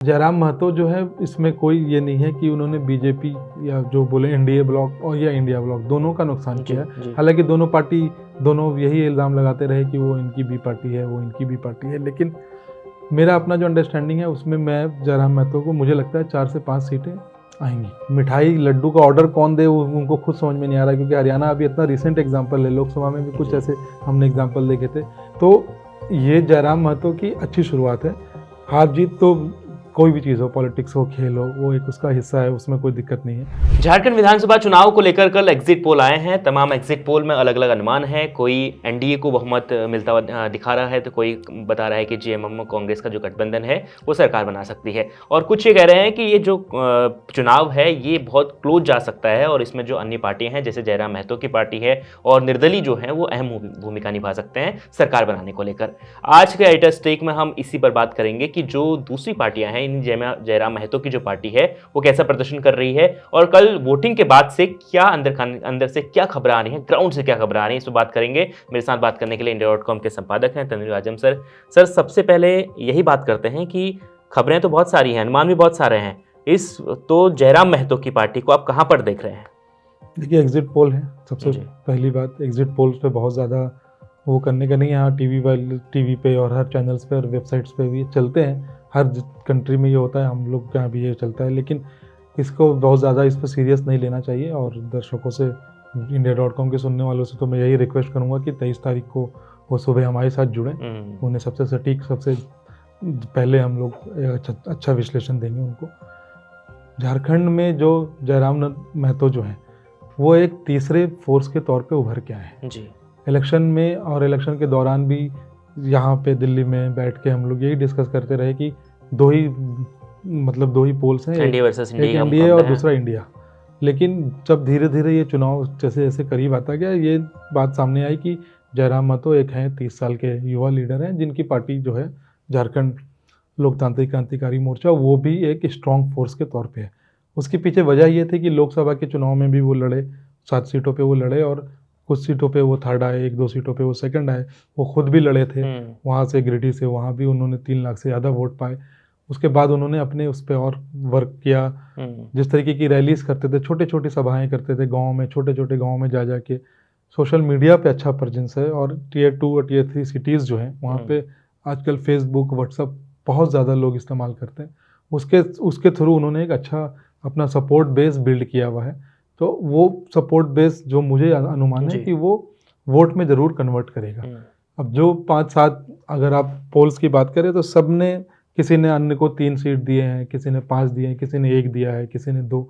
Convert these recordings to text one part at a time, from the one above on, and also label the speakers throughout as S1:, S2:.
S1: जयराम महतो जो है, इसमें कोई ये नहीं है कि उन्होंने बीजेपी या जो बोले एनडीए ब्लॉक और या इंडिया ब्लॉक दोनों का नुकसान किया है। हालांकि दोनों यही इल्ज़ाम लगाते रहे कि वो इनकी भी पार्टी है, वो इनकी भी पार्टी है, लेकिन मेरा अपना जो अंडरस्टैंडिंग है उसमें मैं जयराम महतो को, मुझे लगता है 4 से 5 सीटें आएंगी। मिठाई लड्डू का ऑर्डर कौन दे उनको खुद समझ में नहीं आ रहा, क्योंकि हरियाणा अभी इतना रिसेंट एग्जाम्पल है, लोकसभा में भी कुछ ऐसे हमने एग्जाम्पल देखे थे। तो ये जयराम महतो की अच्छी शुरुआत है। हार जीत तो कोई भी चीज़ हो, पॉलिटिक्स हो, खेल हो, वो एक उसका हिस्सा है, उसमें कोई दिक्कत नहीं है।
S2: झारखंड विधानसभा चुनाव को लेकर कल एग्जिट पोल आए हैं। तमाम एग्जिट पोल में अलग अलग अनुमान है। कोई एनडीए को बहुमत मिलता हुआ दिखा रहा है, तो कोई बता रहा है कि जेएमएम कांग्रेस का जो गठबंधन है वो सरकार बना सकती है, और कुछ ये कह रहे हैं कि ये जो चुनाव है ये बहुत क्लोज जा सकता है, और इसमें जो अन्य पार्टियां हैं जैसे जयराम महतो की पार्टी है और निर्दलीय जो है वो अहम भूमिका निभा सकते हैं सरकार बनाने को लेकर। आज के एडिटर स्टेक में हम इसी पर बात करेंगे कि जो दूसरी पार्टियां हैं, इन जयराम महतो की जो पार्टी है वो कैसा प्रदर्शन कर रही है, और कल वोटिंग के बाद से क्या अंदर से क्या खबरें आ रही हैं, ग्राउंड से क्या खबरें आ रही हैं, इस पर बात करेंगे। मेरे साथ बात करने के लिए इंडिया.com के संपादक हैं तनवीर आजम सर। सर, सबसे पहले यही बात करते हैं कि खबरें तो बहुत सारी हैं, अनुमान भी बहुत सारे हैं, तो जयराम महतो की पार्टी को आप कहां पर देख रहे हैं?
S1: देखिए, एग्जिट पोल है, सबसे पहली बात एग्जिट पोल्स पे बहुत ज़्यादा वो करने का नहीं है। यहाँ टीवी पे और हर चैनल्स पे और वेबसाइट्स पे भी चलते हैं, हर कंट्री में ये होता है, हम लोग के यहाँ भी ये चलता है, लेकिन इसको बहुत ज़्यादा इस पर सीरियस नहीं लेना चाहिए। और दर्शकों से, इंडिया.com के सुनने वालों से तो मैं यही रिक्वेस्ट करूँगा कि 23 तारीख को वो सुबह हमारे साथ जुड़ें, उन्हें सबसे सटीक, सबसे पहले हम लोग अच्छा विश्लेषण देंगे उनको। झारखंड में जो जयराम महतो जो हैं वो एक तीसरे फोर्स के तौर पे उभर के आए हैं जी। इलेक्शन में और इलेक्शन के दौरान भी यहाँ पे दिल्ली में बैठ के हम लोग यही डिस्कस करते रहे कि दो ही पोल्स हैं, एक एनडीए और दूसरा इंडिया। लेकिन जब धीरे धीरे ये चुनाव जैसे जैसे करीब आता गया, ये बात सामने आई कि जयराम महतो एक हैं 30 साल के युवा लीडर हैं, जिनकी पार्टी जो है झारखंड लोकतांत्रिक क्रांतिकारी मोर्चा, वो भी एक स्ट्रॉन्ग फोर्स के तौर पे है। उसके पीछे वजह ये थी कि लोकसभा के चुनाव में भी वो लड़े, 7 सीटों पे वो लड़े, और कुछ सीटों पे वो थर्ड आए, 1-2 सीटों पे वो सेकंड आए। वो खुद भी लड़े थे वहाँ से, गिरिडीह से, वहाँ भी उन्होंने 3 लाख से ज़्यादा वोट पाए। उसके बाद उन्होंने अपने उस पर और वर्क किया, जिस तरीके की रैलीज करते थे, छोटे छोटी सभाएँ करते थे गाँव में, छोटे छोटे गाँव में जा के। सोशल मीडिया पे अच्छा प्रेजेंस है, और Tier 2 और Tier 3 सिटीज़ जो हैं वहाँ पे आजकल फेसबुक, व्हाट्सअप बहुत ज़्यादा लोग इस्तेमाल करते हैं। उसके थ्रू उन्होंने एक अच्छा अपना सपोर्ट बेस बिल्ड किया हुआ है। तो वो सपोर्ट बेस जो मुझे अनुमान है कि वो वोट में ज़रूर कन्वर्ट करेगा। अब जो 5-7 अगर आप पोल्स की बात करें तो सब ने, किसी ने अन्य को 3 सीट दिए हैं, किसी ने 5 दिए हैं, किसी ने 1 दिया है, किसी ने 2।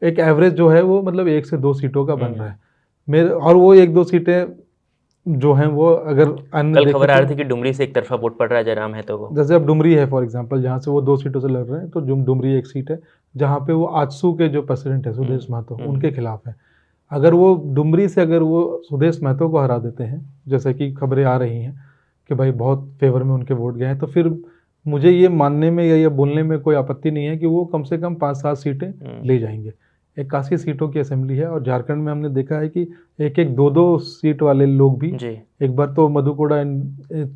S1: एक एवरेज जो है वो मतलब 1 से 2 सीटों का बन रहा है। और वो 1-2 सीटें जो हैं वो अगर
S2: कल खबर आ रही थी कि डुमरी से एक तरफा वोट पड़ रहा है जयराम महतो को।
S1: जैसे अब डुमरी है फॉर एग्जांपल, जहाँ से वो 2 सीटों से लड़ रहे हैं, तो डुमरी एक सीट है जहाँ पे वो आजसू के जो प्रेसिडेंट है सुदेश महतो, उनके खिलाफ है। अगर वो डुमरी से अगर वो सुदेश महतो को हरा देते हैं, जैसे कि खबरें आ रही हैं कि भाई बहुत फेवर में उनके वोट गए हैं, तो फिर मुझे ये मानने में या ये बोलने में कोई आपत्ति नहीं है कि वो कम से कम 5-7 सीटें ले जाएंगे। 81 सीटों की असेंबली है, और झारखंड में हमने देखा है कि 1-2 सीट वाले लोग भी, एक बार तो मधु कोड़ा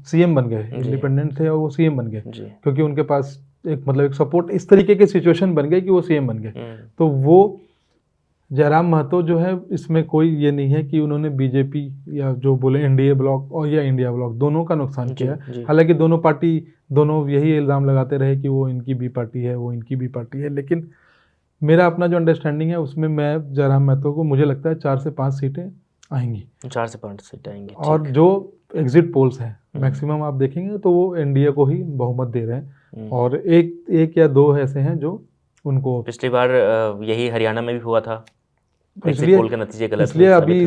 S1: सीएम बन गए, इंडिपेंडेंट थे और वो सीएम बन गए, क्योंकि उनके पास एक सपोर्ट, इस तरीके की सिचुएशन बन गई कि वो सीएम बन गए। तो वो जयराम महतो जो है, इसमें कोई ये नहीं है कि उन्होंने बीजेपी या जो बोले एनडीए ब्लॉक और या इंडिया ब्लॉक दोनों का नुकसान किया है। हालांकि दोनों यही इल्ज़ाम लगाते रहे कि वो इनकी भी पार्टी है, वो इनकी भी पार्टी है, लेकिन मेरा अपना जो अंडरस्टैंडिंग है उसमें मैं जयराम महतो को, मुझे लगता है 4 से 5 सीटें आएंगी।
S2: 4 से 5 सीटें आएंगी।
S1: और जो एग्जिट पोल्स हैं मैक्सिमम आप देखेंगे तो वो एनडीए को ही बहुमत दे रहे हैं, और एक या 2 ऐसे हैं जो उनको,
S2: पिछली बार यही हरियाणा में भी हुआ था, एग्जिट पोल के नतीजे गलत,
S1: इसलिए अभी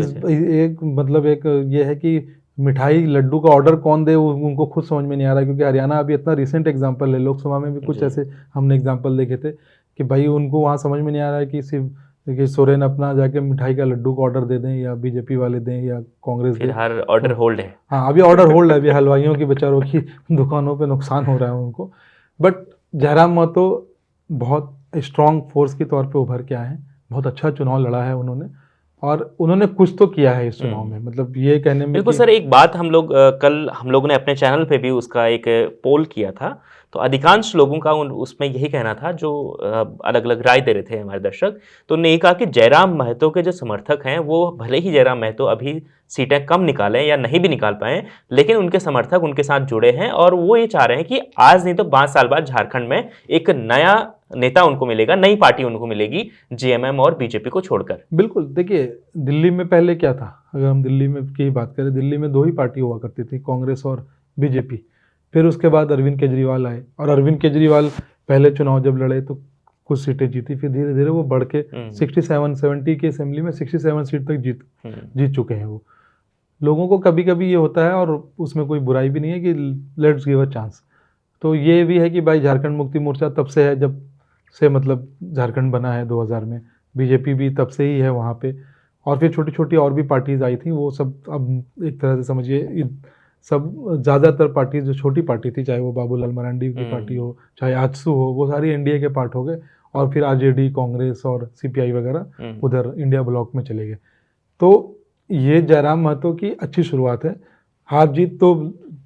S1: एक ये है कि मिठाई लड्डू का ऑर्डर कौन दे उनको खुद समझ में नहीं आ रहा, क्योंकि हरियाणा अभी इतना रिसेंट एग्जाम्पल है, लोकसभा में भी कुछ ऐसे हमने एग्जाम्पल देखे थे कि भाई उनको वहाँ समझ में नहीं आ रहा है कि सिर्फ कि सोरेन अपना जाके मिठाई का लड्डू का ऑर्डर दे दें, या बीजेपी वाले दें, या कांग्रेस दें।
S2: हर ऑर्डर होल्ड है।
S1: हाँ, अभी ऑर्डर होल्ड है, अभी हलवाइयों की बेचारों की दुकानों पे नुकसान हो रहा है उनको। बट जयराम महतो बहुत स्ट्रॉन्ग फोर्स के तौर पे उभर के आए हैं, बहुत अच्छा चुनाव लड़ा है उन्होंने, और उन्होंने कुछ तो किया है इस चुनाव में, मतलब ये कहने में
S2: बिल्कुल सर, एक बात हम लोग कल हम लोग ने अपने चैनल पे भी उसका एक पोल किया था, तो अधिकांश लोगों का उसमें यही कहना था, जो अलग अलग राय दे रहे थे हमारे दर्शक, तो उन्होंने ये कहा कि जयराम महतो के जो समर्थक हैं वो भले ही जयराम महतो अभी सीटें कम निकालें या नहीं भी निकाल पाए, लेकिन उनके समर्थक उनके साथ जुड़े हैं और वो ये चाह रहे हैं कि आज नहीं तो 5 साल बाद झारखंड में एक नया नेता उनको मिलेगा, नई पार्टी उनको मिलेगी जेएमएम और बीजेपी को छोड़कर।
S1: बिल्कुल, देखिए दिल्ली में पहले क्या था, अगर हम दिल्ली में की बात करें, दिल्ली में 2 ही पार्टी हुआ करती थी, कांग्रेस और बीजेपी। फिर उसके बाद अरविंद केजरीवाल आए और अरविंद केजरीवाल पहले चुनाव जब लड़े तो कुछ सीटें जीती, फिर धीरे धीरे वो बढ़ के 67-70 की असेंबली में 67 सीट तक जीत चुके हैं वो। लोगों को कभी कभी ये होता है, और उसमें कोई बुराई भी नहीं है, कि लेट्स गिव अ चांस। तो ये भी है कि भाई झारखंड मुक्ति मोर्चा तब से है जब से मतलब झारखंड बना है 2000 में, बीजेपी भी तब से ही है वहाँ पे, और फिर छोटी छोटी और भी पार्टीज आई थी, वो सब अब एक तरह से समझिए सब ज़्यादातर पार्टीज जो छोटी पार्टी थी, चाहे वो बाबूलाल मरांडी की पार्टी हो, चाहे आजसू हो, वो सारी एनडीए के पार्ट हो गए, और फिर आरजेडी, कांग्रेस और सीपीआई वगैरह उधर इंडिया ब्लॉक में चले गए। तो ये जयराम महतो की अच्छी शुरुआत है। हार जीत तो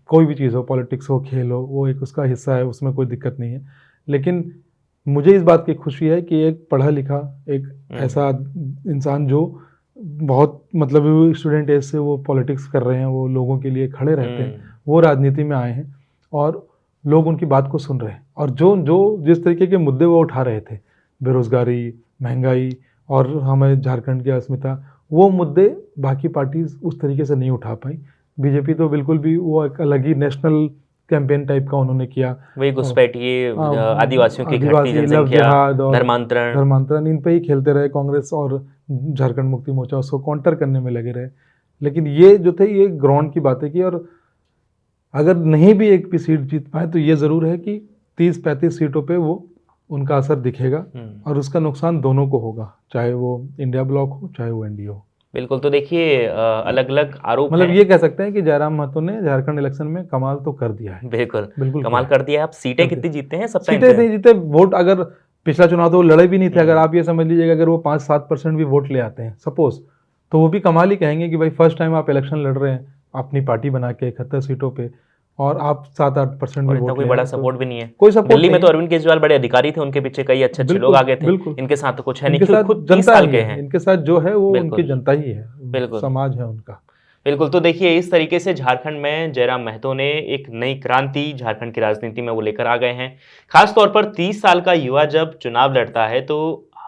S1: कोई भी चीज़ हो, पॉलिटिक्स हो, खेल हो, वो एक उसका हिस्सा है, उसमें कोई दिक्कत नहीं है। लेकिन मुझे इस बात की खुशी है कि एक पढ़ा लिखा, एक ऐसा इंसान जो बहुत मतलब स्टूडेंट एज से वो पॉलिटिक्स कर रहे हैं, वो लोगों के लिए खड़े रहते हैं, वो राजनीति में आए हैं और लोग उनकी बात को सुन रहे हैं। और जो जिस तरीके के मुद्दे वो उठा रहे थे, बेरोजगारी, महंगाई और हमें झारखंड की अस्मिता, वो मुद्दे बाकी पार्टीज उस तरीके से नहीं उठा पाई। बीजेपी तो बिल्कुल भी वो एक अलग ही नेशनल कैंपेन टाइप का उन्होंने किया,
S2: वही घुसपैठिए, आदिवासियों की घटती जनसंख्या,
S1: धर्मांतरण, इन पे ही खेलते रहे कांग्रेस और झारखंड मुक्ति मोर्चा, उसको काउंटर करने में लगे रहे। लेकिन ये जो थे, ये ग्राउंड की बातें की, और अगर नहीं भी एक भी सीट जीत पाए तो ये ज़रूर है कि 30-35 सीटों पे वो उनका असर दिखेगा, और उसका नुकसान दोनों को होगा, चाहे वो इंडिया ब्लॉक हो, चाहे वो एनडीए हो।
S2: बिल्कुल, तो देखिए अलग अलग आरोप,
S1: मतलब ये कह सकते हैं कि जयराम महतो ने झारखंड इलेक्शन में कमाल तो कर दिया है।
S2: बिल्कुल कमाल कर दिया है। आप सीटें कितनी जीतते हैं?
S1: सीटें नहीं जीते, वोट अगर पिछला चुनाव तो वो लड़े भी नहीं थे, अगर आप ये समझ लीजिएगा अगर वो 5-7% भी वोट ले आते हैं सपोज, तो वो भी कमाल ही कहेंगे कि भाई फर्स्ट टाइम आप इलेक्शन लड़ रहे हैं अपनी पार्टी बना के 71 सीटों पे, और आप 7-8% भी वोट,
S2: कोई बड़ा सपोर्ट भी नहीं है,
S1: कोई सपोर्ट।
S2: दिल्ली में तो अरविंद केजरीवाल बड़े अधिकारी थे, उनके पीछे कई अच्छे लोग आगे थे, इनके साथ तो कुछ है नहीं, खुद 30 साल के हैं,
S1: इनके साथ जो है वो उनकी जनता ही है, बिल्कुल समाज है उनका।
S2: बिल्कुल, तो देखिए इस तरीके से झारखंड में जयराम महतो ने एक नई क्रांति झारखंड की राजनीति में वो लेकर आ गए हैं। खासतौर पर 30 साल का युवा जब चुनाव लड़ता है तो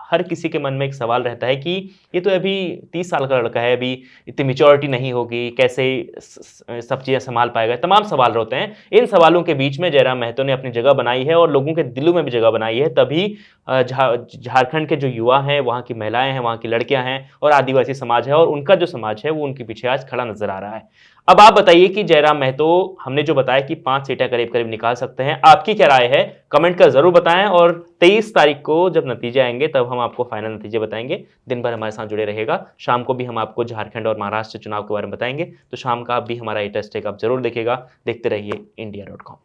S2: हर किसी के मन में एक सवाल रहता है कि ये तो अभी 30 साल का लड़का है, अभी इतनी मैच्योरिटी नहीं होगी, कैसे सब चीज़ें संभाल पाएगा, तमाम सवाल होते हैं। इन सवालों के बीच में जयराम महतो ने अपनी जगह बनाई है और लोगों के दिलों में भी जगह बनाई है, तभी झारखंड के जो युवा हैं, वहाँ की महिलाएं हैं, वहाँ की लड़कियां हैं और आदिवासी समाज है, और उनका जो समाज है वो उनके पीछे आज खड़ा नजर आ रहा है। अब आप बताइए कि जयराम महतो, हमने जो बताया कि 5 सीटें करीब करीब निकाल सकते हैं, आपकी क्या राय है? कमेंट कर जरूर बताएं, और 23 तारीख को जब नतीजे आएंगे तब हम आपको फाइनल नतीजे बताएंगे। दिन भर हमारे साथ जुड़े रहेगा, शाम को भी हम आपको झारखंड और महाराष्ट्र चुनाव के बारे में बताएंगे, तो शाम का भी हमारा ये टेस्ट है, आप जरूर देखिएगा। देखते रहिए India.com।